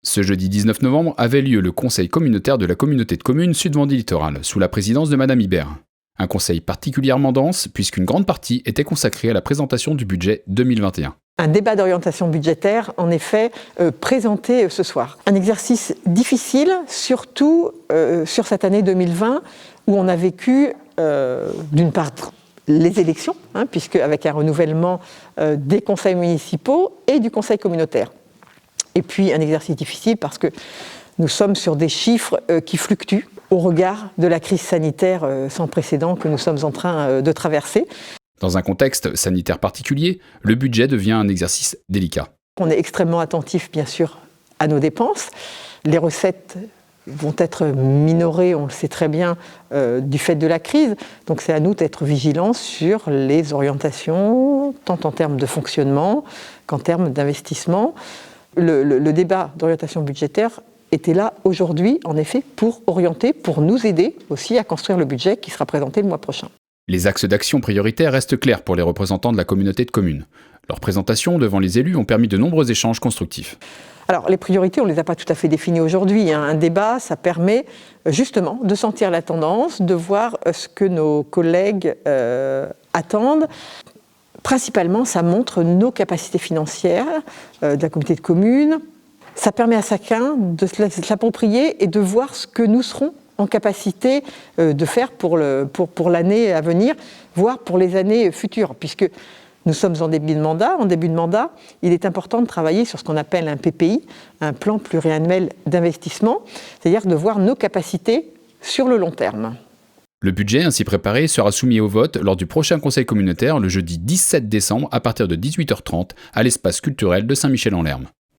Ce jeudi 19 novembre avait lieu le conseil communautaire de la communauté de communes Sud-Vendée Littoral, sous la présidence de Madame Ibert. Un conseil particulièrement dense, puisqu'une grande partie était consacrée à la présentation du budget 2021. Un débat d'orientation budgétaire, en effet, présenté ce soir. Un exercice difficile, surtout sur cette année 2020, où on a vécu, d'une part, les élections, puisque avec un renouvellement des conseils municipaux et du conseil communautaire. Et puis un exercice difficile parce que nous sommes sur des chiffres qui fluctuent au regard de la crise sanitaire sans précédent que nous sommes en train de traverser. Dans un contexte sanitaire particulier, le budget devient un exercice délicat. On est extrêmement attentif, bien sûr, à nos dépenses. Les recettes vont être minorées, on le sait très bien, du fait de la crise. Donc c'est à nous d'être vigilants sur les orientations, tant en termes de fonctionnement qu'en termes d'investissement. Le débat d'orientation budgétaire était là aujourd'hui, en effet, pour orienter, pour nous aider aussi à construire le budget qui sera présenté le mois prochain. Les axes d'action prioritaires restent clairs pour les représentants de la communauté de communes. Leurs présentations devant les élus ont permis de nombreux échanges constructifs. Alors, les priorités, on ne les a pas tout à fait définies aujourd'hui. Un débat, ça permet justement de sentir la tendance, de voir ce que nos collègues attendent. Principalement, ça montre nos capacités financières de la communauté de communes. Ça permet à chacun de se l'approprier et de voir ce que nous serons en capacité de faire pour l'année à venir, voire pour les années futures, puisque nous sommes en début de mandat. En début de mandat, il est important de travailler sur ce qu'on appelle un PPI, un plan pluriannuel d'investissement, c'est-à-dire de voir nos capacités sur le long terme. Le budget ainsi préparé sera soumis au vote lors du prochain conseil communautaire le jeudi 17 décembre à partir de 18h30 à l'espace culturel de Saint-Michel-en-Lerme.